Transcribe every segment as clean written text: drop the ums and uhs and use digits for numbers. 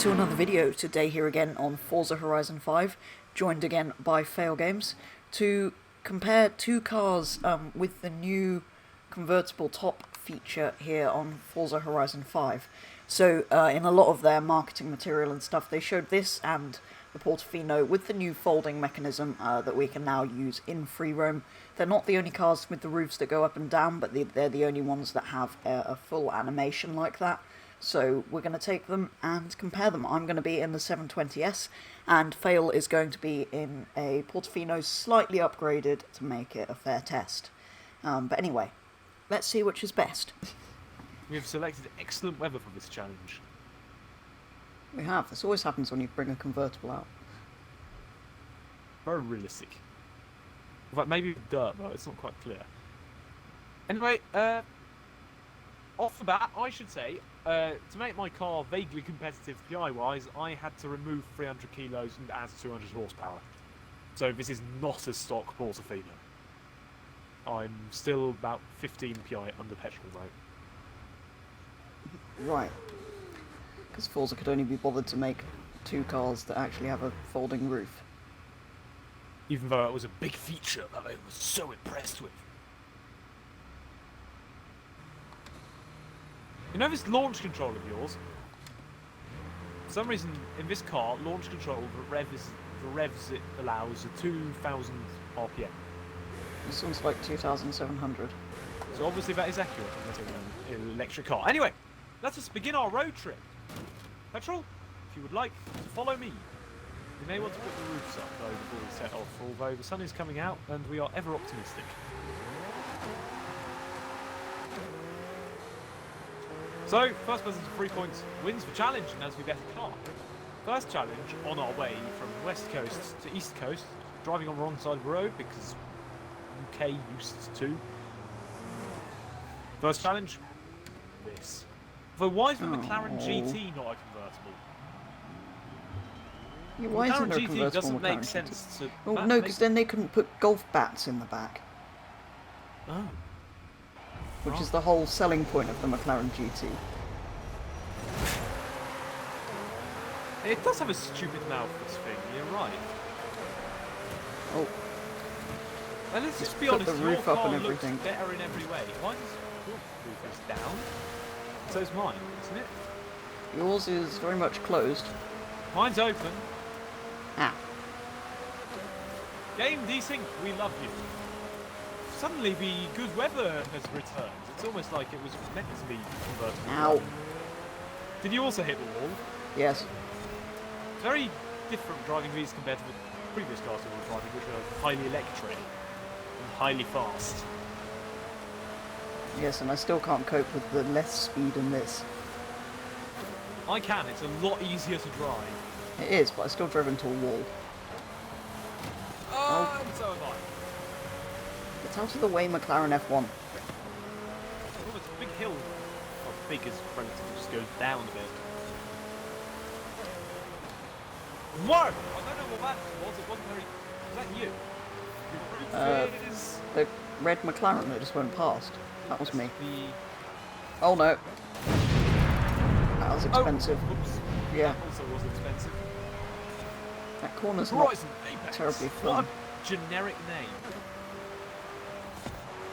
to another video today here again on Forza Horizon 5, joined again by Failgames, to compare two cars with the new convertible top feature here on Forza Horizon 5. So in a lot of their marketing material and stuff, they showed this and the Portofino with the new folding mechanism that we can now use in free roam. They're not the only cars with the roofs that go up and down, but they're the only ones that have a full animation like that. So we're going to take them and compare them. I'm going to be in the 720S, and Fail is going to be in a Portofino slightly upgraded to make it a fair test. But anyway, let's see which is best. We have selected excellent weather for this challenge. We have. This always happens when you bring a convertible out. Very realistic. In fact, maybe dirt, but it's not quite clear. Anyway, off the bat, I should say, to make my car vaguely competitive PI-wise, I had to remove 300 kilos and add 200 horsepower. So this is not a stock Portofino. I'm still about 15 PI under petrol though. Right. Because Forza could only be bothered to make two cars that actually have a folding roof. Even though it was a big feature that I was so impressed with. You know this launch control of yours? For some reason, in this car, launch control, the revs it allows are 2,000 RPM. This one's like 2,700. So obviously that is accurate unless it's an electric car. Anyway, let us begin our road trip. Petrol, if you would like to follow me, you may want to put the roofs up though before we set off, although the sun is coming out and we are ever optimistic. So, first person to 3 points wins the challenge and has the better car. First challenge on our way from west coast to east coast, driving on the wrong side of the road because UK used to. First challenge, this. Though why is the McLaren GT not a convertible? Yeah, why isn't there a GT convertible doesn't McLaren make GT? sense to... Well, no, because then they couldn't put golf bats in the back. Oh. Which is the whole selling point of the McLaren GT. It does have a stupid mouth, this thing, you're right. Oh. And let's just be put honest, the your roof up car and looks everything. better in every way. Why does your roof is down? So is mine, isn't it? Yours is very much closed. Mine's open. Ah. Game desync, we love you. Suddenly the good weather has returned. It's almost like it was meant to be convertible. Ow. Did you also hit the wall? Yes. Very different driving these compared to the previous cars we were driving, which were highly electric and highly fast. Yes, and I still can't cope with the less speed in this. I can, it's a lot easier to drive. It is, but I still drove into a wall. Oh, and so have I. It's out of the way, McLaren F1. Oh, it's a big hill. Well, big as relative, just goes down a bit. Whoa! I don't know what that was. It wasn't very. Was that you? The red McLaren that just went past. That was me. The... Oh no. That was expensive. Oh, oops. Yeah. That also was expensive. That corner's not Horizon Apex. terribly What fun. a generic name.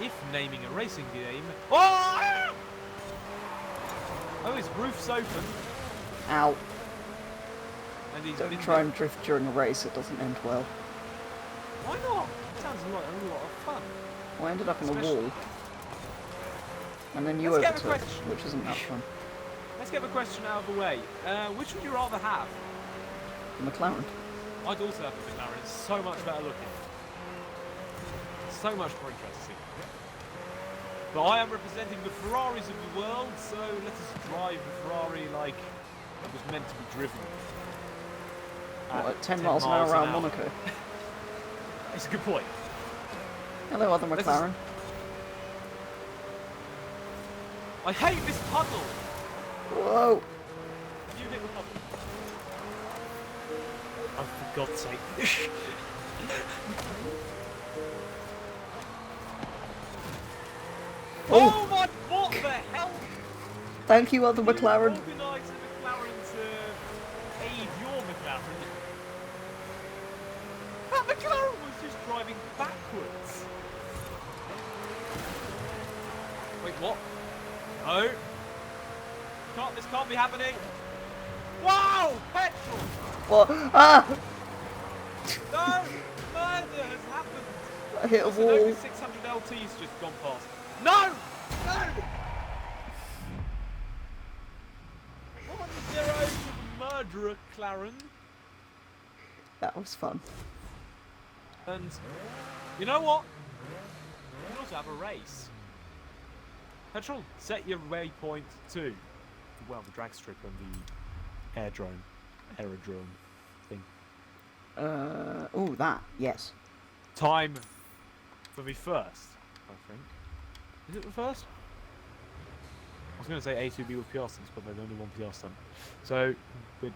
If naming a racing game. Oh! Oh, his roof's open. Ow. And he's Don't try and drift during a race, it doesn't end well. Why not? It sounds like a lot of fun. Well, I ended up in a Especially- wall. And then you Let's get a overtook, question. which isn't that fun. Let's get the question out of the way. Which would you rather have? The McLaren. I'd also have the McLaren. It's so much better looking. So much more interesting. But I am representing the Ferraris of the world, so let us drive the Ferrari like it was meant to be driven. What, at 10 miles an hour around Monaco? It's a good point. Hello, other Let's McLaren. I hate this puddle! Whoa! You hit the puddle. Oh, for God's sake. Oh my, what the hell? Thank you, other McLaren. Organised a McLaren to What? No. This can't be happening. Wow! Petrol! What? Ah! No! Murder has happened! I hit a Listen, wall. only 600 LT's just gone past. No! No! 1-0 to the murderer, Claren. That was fun. And you know what? You can also have a race. Petrol, set your waypoint to, well, the drag strip and the aerodrome thing. Oh, that, yes. Time for the first, I think. Is it the first? I was going to say A to B with PR stunts, but there's only one PR stunt. So, we're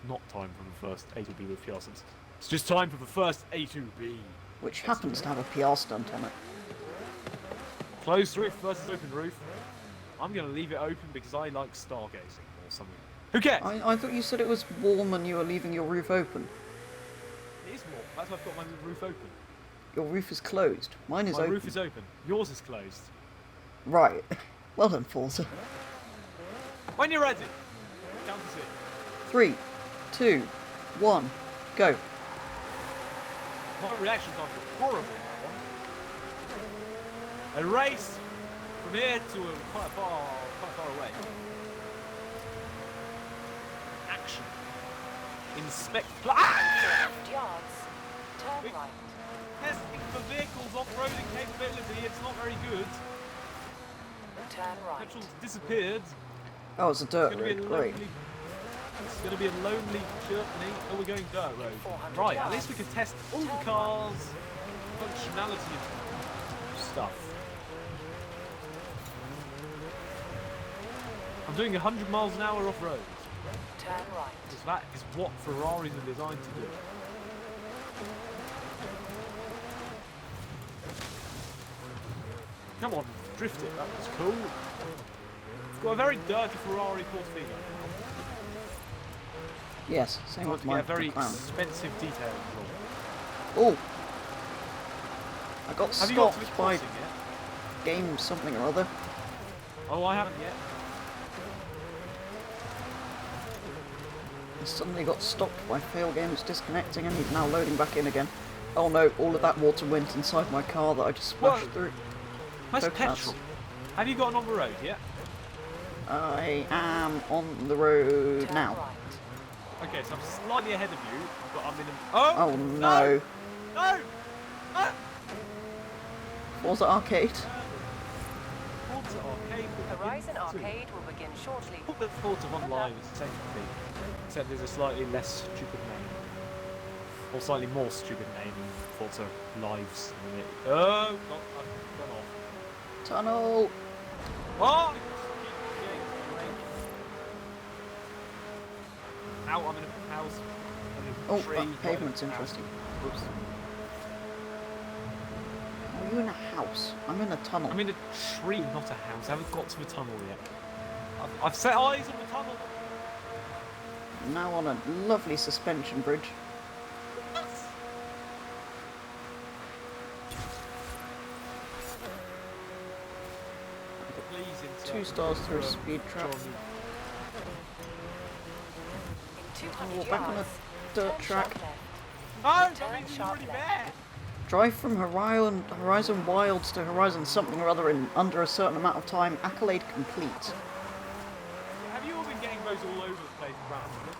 not time for the first A to B with PR stunts. It's just time for the first A to B. Which happens to have a PR stunt on it. Closed roof versus open roof. I'm going to leave it open because I like stargazing or something. Who cares? I thought you said it was warm and you were leaving your roof open. It is warm. That's why I've got my roof open. Your roof is closed. Mine is My open. roof is open. Yours is closed. Right. Well done, Forza. When you're ready, count us in. 3, 2, 1, go. My reactions are horrible. A race from here to quite far away. Action. Inspect. Ah! 200 yards. Turn right. Testing the vehicle's off-roading capability. It's not very good. Turn right. Petrol's disappeared. Oh, it's a dirt It's gonna be road. a Great. lonely. It's going to be a lonely journey. Oh, we're going dirt road. 400 Right, at yards. least we can test all the Turn cars' functionality and stuff. I'm doing 100 miles an hour off road. Turn right. Because that is what Ferraris are designed to do. Come on, drift it. That was cool. It's got a very dirty Ferrari Portofino. Yes, same Got with to my get a very McLaren. expensive detail. Oh! I got Have you got to the stopped by crossing yet? game something or other. Oh, I haven't yet. I suddenly got stopped by Failgames disconnecting and he's now loading back in again. Oh no, all of that water went inside my car that I just smashed Whoa. through. Where's Focus. petrol? Have you gotten on the road yet? I am on the road Turn now. right. Okay, so I'm slightly ahead of you, but I'm in a... Oh! Oh no. No! Ah! Forza Arcade. Forza Arcade will begin Horizon soon. Arcade will begin shortly. The Forza Online is the same thing, except there's a slightly less stupid name. Or slightly more stupid name in Forza Lives. Oh, I've gone off. Tunnel. Oh! Ow, I'm in a house. I'm in a Oh, tree. that pavement's Ow. interesting. Oops. Are you in a house? I'm in a tunnel. I'm in a tree, not a house. I haven't got to the tunnel yet. I've set eyes on the tunnel. I'm now on a lovely suspension bridge. Please insert 2 stars through a speed trap. John. In 200 Walk back on a yards. dirt Turn track. sharp left. No, Turn I mean, he's sharp already left. there. Drive from Horizon Wilds to Horizon something or other in under a certain amount of time. Accolade complete. Have you all been getting those all over the place randomly?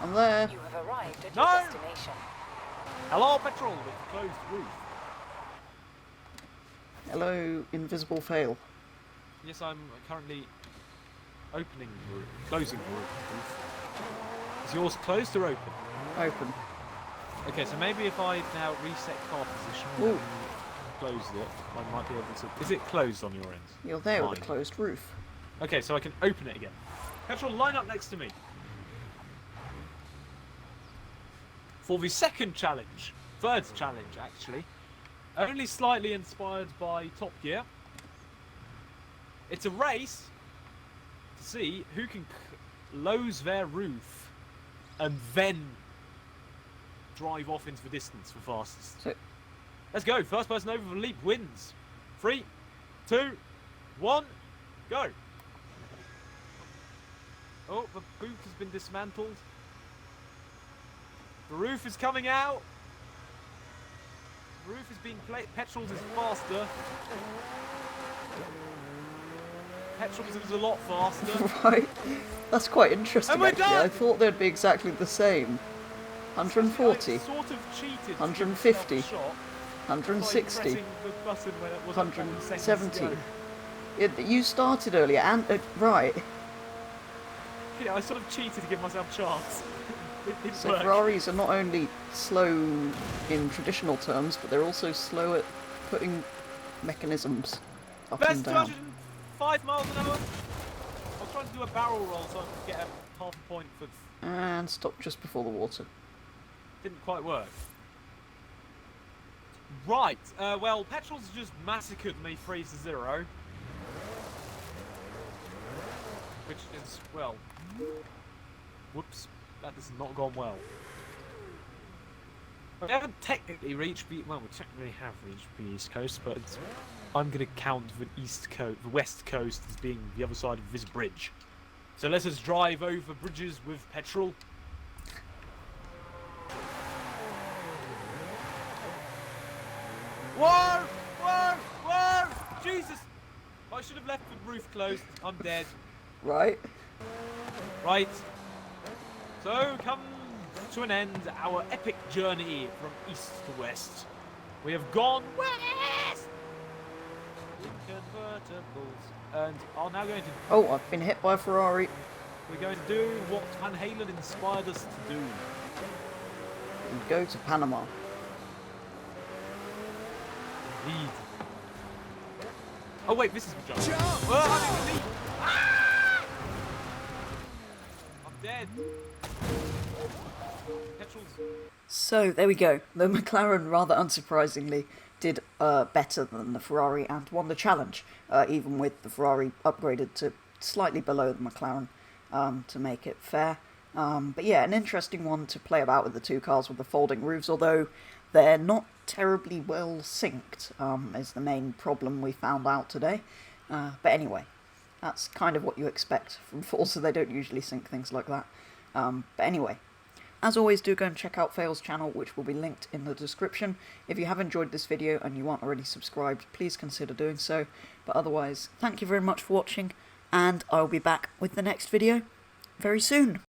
I'm there. You have arrived at No! your destination. Hello, petrol with closed roof. Hello, invisible fail. Yes, I'm currently opening the roof, closing the roof. Is yours closed or open? Open. Okay, so maybe if I now reset car position Ooh. and close it, I might be able to... Is it closed on your end? You're there with Fine. a closed roof. Okay, so I can open it again. Petrol, line up next to me. For the second challenge, third challenge actually, only slightly inspired by Top Gear. It's a race to see who can close their roof and then drive off into the distance for fastest. So, Let's go. First person over the leap wins. 3, 2, 1, go! Oh, the boot has been dismantled. The roof is coming out. The roof is being Petrol's is faster. Petrol's is a lot faster. Right. That's quite interesting, And we're actually. done! I thought they'd be exactly the same. 140, I sort of cheated. 150, to give myself a shot by 160, pressing the button when it was 170. You started earlier, and right. Yeah, I sort of cheated to give myself a chance. It didn't So work. Ferraris are not only slow in traditional terms, but they're also slow at putting mechanisms up Best and down. 205 miles an hour. I was trying to do a barrel roll so I could get a half a point for. And stop just before the water. Didn't quite work. Right. Well, Petrol's just massacred me 3-0. Which is, well. Whoops. That has not gone well. We haven't technically reached well, we technically have reached the East Coast, but I'm going to count the the West Coast as being the other side of this bridge. So let us drive over bridges with Petrol. Whoa! Whoa! Whoa! Jesus! I should have left the roof closed. I'm dead. Right? Right. So come to an end our epic journey from east to west. We have gone west in convertibles and are now going to Oh, I've been hit by a Ferrari. we're going to do what Van Halen inspired us to do. And go to Panama. Indeed. Oh wait, this is the jump. Well, I'm in the lead. Ah! I'm dead. Petrol's. So, there we go. The McLaren, rather unsurprisingly, did better than the Ferrari and won the challenge, even with the Ferrari upgraded to slightly below the McLaren to make it fair. But yeah, an interesting one to play about with the two cars with the folding roofs, although they're not terribly well synced, is the main problem we found out today. But anyway, that's kind of what you expect from Forza. They don't usually sync things like that. But anyway, as always, do go and check out Fail's channel, which will be linked in the description. If you have enjoyed this video and you aren't already subscribed, please consider doing so. But otherwise, thank you very much for watching, and I'll be back with the next video very soon.